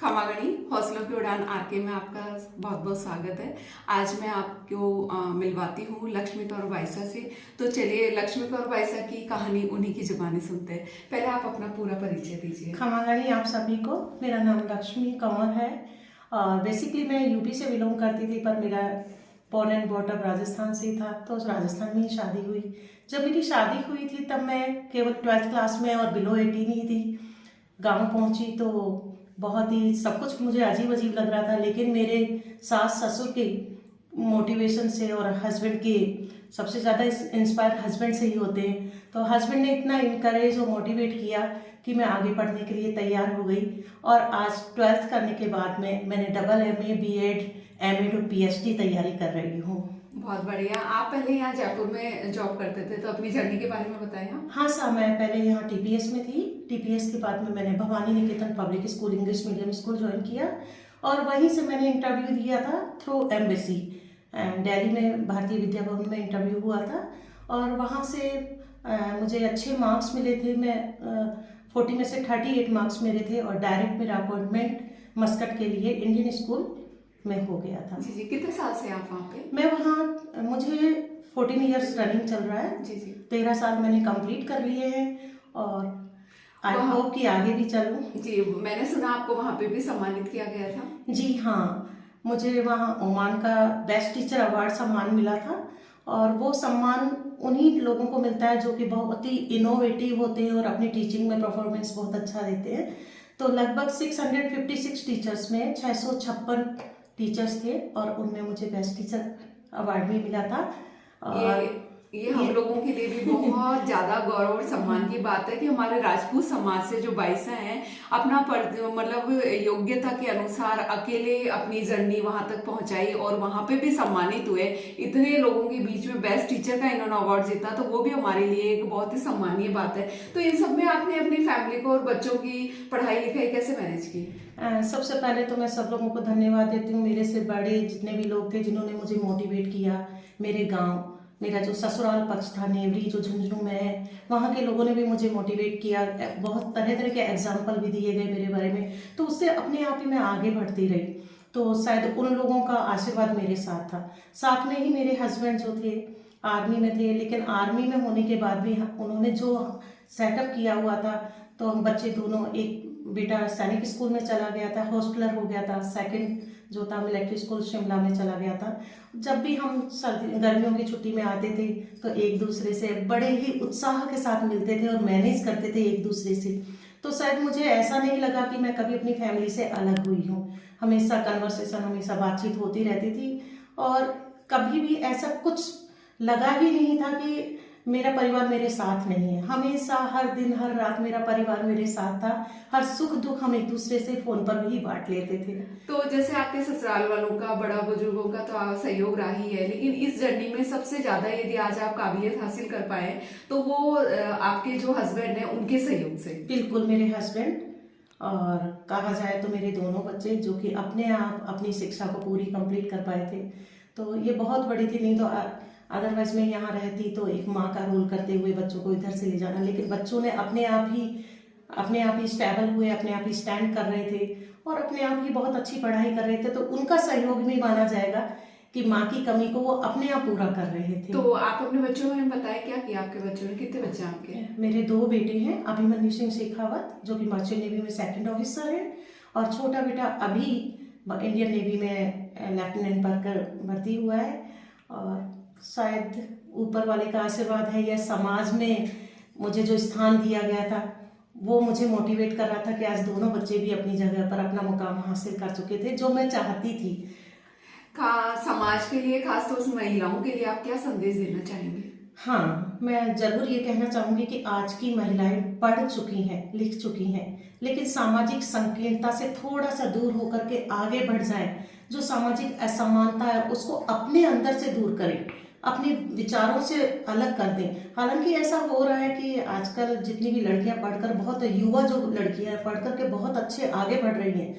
खमागणी हौसलों की उड़ान आरके में आपका बहुत बहुत स्वागत है। आज मैं आपको मिलवाती हूँ लक्ष्मी कौर बाइसा से। तो चलिए लक्ष्मी कौर बाइसा की कहानी उन्हीं की जुबानी सुनते हैं। पहले आप अपना पूरा परिचय दीजिए। खमागणी आप सभी को, मेरा नाम लक्ष्मी कंवर है और बेसिकली मैं यूपी से बिलोंग करती थी, पर मेरा born and brought up Rajasthan से ही था। तो राजस्थान में ही शादी हुई। जब मेरी शादी हुई थी तब मैं केवल 12th क्लास में और बिलो 18 ही थी। गांव पहुंची तो बहुत ही सब कुछ मुझे अजीब अजीब लग रहा था, लेकिन मेरे सास ससुर के मोटिवेशन से और हस्बैंड के, सबसे ज़्यादा इंस्पायर हस्बैंड से ही होते हैं। तो हस्बैंड ने इतना इनकरेज और मोटिवेट किया कि मैं आगे पढ़ने के लिए तैयार हो गई। और आज 12th करने के बाद में मैंने डबल MA BEd MAd और PhD तैयारी कर रही हूँ। बहुत बढ़िया। आप पहले यहाँ जयपुर में जॉब करते थे, तो अपनी जर्नी के बारे में बताएं आप। हाँ सर, मैं पहले यहाँ TPS में थी। TPS के बाद में मैंने Bhavani Niketan public school English medium school join किया और वहीं से मैंने इंटरव्यू दिया था थ्रू एम्बेसी। दिल्ली में भारतीय विद्या भवन में इंटरव्यू हुआ था और वहाँ से मुझे अच्छे मार्क्स मिले थे। मैं 40 में से 38 मार्क्स मेरे थे और डायरेक्ट मेरा अपॉइंटमेंट मस्कट के लिए इंडियन स्कूल में हो गया था। जी जी, कितने साल से आप वहाँ पे? मैं वहाँ, मुझे 14 ईयर्स रनिंग चल रहा है। जी जी, 13 साल मैंने कंप्लीट कर लिए हैं और आई होप कि आगे भी चलूँ। जी, मैंने सुना आपको वहाँ पे भी सम्मानित किया गया था। जी हाँ, मुझे वहाँ ओमान का बेस्ट टीचर अवार्ड सम्मान मिला था और वो सम्मान उन्हीं लोगों को मिलता है जो कि बहुत ही इनोवेटिव होते हैं और अपनी टीचिंग में परफॉर्मेंस बहुत अच्छा देते हैं। तो लगभग 656 टीचर्स में 656 टीचर्स थे और उनमें मुझे बेस्ट टीचर अवार्ड भी मिला था। और ये हम लोगों के लिए भी बहुत ज्यादा गौरव और सम्मान की बात है कि हमारे राजपूत समाज से जो बाइसा हैं अपना मतलब योग्यता के अनुसार अकेले अपनी जर्नी वहां तक पहुंचाई और वहां पे भी सम्मानित हुए। इतने लोगों के बीच में बेस्ट टीचर का इन्होंने अवार्ड जीता, तो वो भी हमारे लिए एक बहुत ही सम्मानीय बात है। तो इन सब में आपने अपनी फैमिली को और बच्चों की पढ़ाई लिखाई कैसे मैनेज की? सबसे पहले तो मैं सब लोगों को धन्यवाद देती हूँ, मेरे से बड़े जितने भी लोग थे जिन्होंने मुझे मोटिवेट किया। मेरे गांव, मेरा जो ससुराल पक्ष था नेवरी जो झुंझुनू में है, वहाँ के लोगों ने भी मुझे मोटिवेट किया। बहुत तरह तरह के एग्जाम्पल भी दिए गए मेरे बारे में, तो उससे अपने आप ही मैं आगे बढ़ती रही। तो शायद उन लोगों का आशीर्वाद मेरे साथ था। साथ में ही मेरे हस्बैंड जो थे आर्मी में थे, लेकिन आर्मी में होने के बाद भी उन्होंने जो सेटअप किया हुआ था, तो हम बच्चे दोनों, एक बेटा सैनिक स्कूल में चला गया था, हॉस्टलर हो गया था, सेकंड जो था मिलिट्री स्कूल शिमला में चला गया था। जब भी हम सर्दी गर्मियों की छुट्टी में आते थे तो एक दूसरे से बड़े ही उत्साह के साथ मिलते थे और मैनेज करते थे एक दूसरे से। तो शायद मुझे ऐसा नहीं लगा कि मैं कभी अपनी फैमिली से अलग हुई हूँ। हमेशा कन्वर्सेशन, हमेशा बातचीत होती रहती थी और कभी भी ऐसा कुछ लगा ही नहीं था कि मेरा परिवार मेरे साथ नहीं है। हमेशा हर दिन हर रात मेरा परिवार मेरे साथ था। हर सुख दुख हम एक दूसरे से फोन पर भी बांट लेते थे। तो जैसे आपके ससुराल वालों का, बड़ा बुजुर्गों का तो सहयोग रहा ही है, लेकिन इस जर्नी में सबसे ज्यादा यदि आज आप काबिलियत हासिल कर पाए तो वो आपके जो हस्बैंड है उनके सहयोग से। बिल्कुल, मेरे हस्बैंड और कहा जाए तो मेरे दोनों बच्चे जो कि अपने आप अपनी शिक्षा को पूरी कंप्लीट कर पाए थे, तो ये बहुत बड़ी थी। नहीं तो अदरवाइज मैं यहाँ रहती तो एक माँ का रोल करते हुए बच्चों को इधर से ले जाना, लेकिन बच्चों ने अपने आप ही स्टेबल हुए, अपने आप ही स्टैंड कर रहे थे और अपने आप ही बहुत अच्छी पढ़ाई कर रहे थे। तो उनका सहयोग भी माना जाएगा कि माँ की कमी को वो अपने आप पूरा कर रहे थे। तो आप अपने बच्चों में बताया क्या किया? आपके बच्चों ने कितने बच्चे आपके? मेरे 2 बेटे हैं, अभिमन्यु सिंह शेखावत जो कि मर्चेंट नेवी में सेकंड ऑफिसर है और छोटा बेटा अभी इंडियन नेवी में लेफ्टिनेंट बनकर भर्ती हुआ है। और शायद ऊपर वाले का आशीर्वाद है या समाज में मुझे जो स्थान दिया गया था वो मुझे मोटिवेट कर रहा था कि आज दोनों बच्चे भी अपनी जगह पर अपना मुकाम हासिल कर चुके थे जो मैं चाहती थी। समाज के लिए, खासतौर से महिलाओं के लिए आप क्या संदेश देना चाहेंगे? हाँ, मैं जरूर ये कहना चाहूंगी कि आज की महिलाएं पढ़ चुकी हैं, लिख चुकी हैं, लेकिन सामाजिक संकीर्णता से थोड़ा सा दूर होकर के आगे बढ़ जाएं। जो सामाजिक असमानता है उसको अपने अंदर से दूर करें, अपने विचारों से अलग कर दें। हालांकि ऐसा हो रहा है कि आजकल जितनी भी लड़कियां पढ़कर, बहुत युवा जो लड़कियां पढ़कर के बहुत अच्छे आगे बढ़ रही हैं,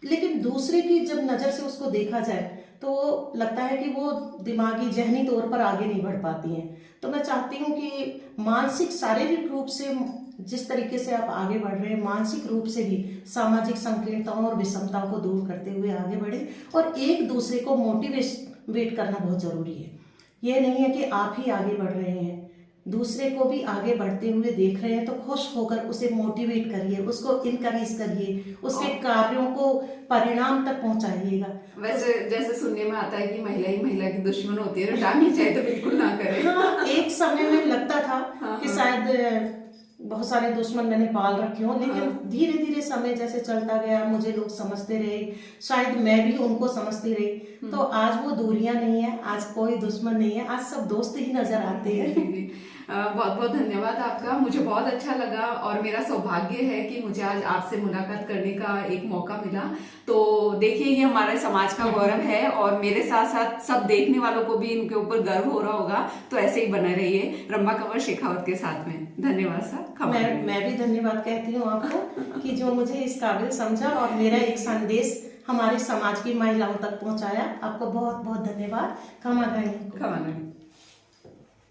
लेकिन दूसरे की जब नज़र से उसको देखा जाए तो लगता है कि वो दिमागी जहनी तौर पर आगे नहीं बढ़ पाती हैं। तो मैं चाहती हूँ कि मानसिक शारीरिक रूप से जिस तरीके से आप आगे बढ़ रहे हैं, मानसिक रूप से भी सामाजिक संकीर्णताओं और विषमताओं को दूर करते हुए आगे बढ़े, और एक दूसरे को मोटिवेट करना बहुत ज़रूरी है। ये नहीं है कि आप ही आगे बढ़ रहे हैं, दूसरे को भी आगे बढ़ते हुए देख रहे हैं तो खुश होकर उसे मोटिवेट करिए, उसको इनकरेज करिए, उसके कार्यों को परिणाम तक पहुंचाइएगा। वैसे जैसे सुनने में आता है कि महिला ही महिला की दुश्मन होती है, तो डांटनी चाहिए तो बिल्कुल ना करें। हाँ, एक समय में लगता था हाँ, कि हाँ। शायद बहुत सारे दुश्मन मैंने पाल रखे हों, लेकिन हाँ। धीरे धीरे समय जैसे चलता गया मुझे लोग समझते रहे, शायद मैं भी उनको समझती रही, तो आज वो दूरियां नहीं है, आज कोई दुश्मन नहीं है, आज सब दोस्त ही नजर आते हैं। बहुत बहुत धन्यवाद आपका, मुझे बहुत अच्छा लगा और मेरा सौभाग्य है कि मुझे आज आपसे मुलाकात करने का एक मौका मिला। तो देखिए, ये हमारे समाज का गौरव है और मेरे साथ साथ सब देखने वालों को भी इनके ऊपर गर्व हो रहा होगा। तो ऐसे ही बने रहिए रंभा कंवर शेखावत के साथ में। धन्यवाद सर। मैं भी धन्यवाद कहती हूँ आपको कि जो मुझे इस काबिल समझा और मेरा एक संदेश हमारे समाज की महिलाओं तक पहुँचाया। आपको बहुत बहुत धन्यवाद। खमा घणी।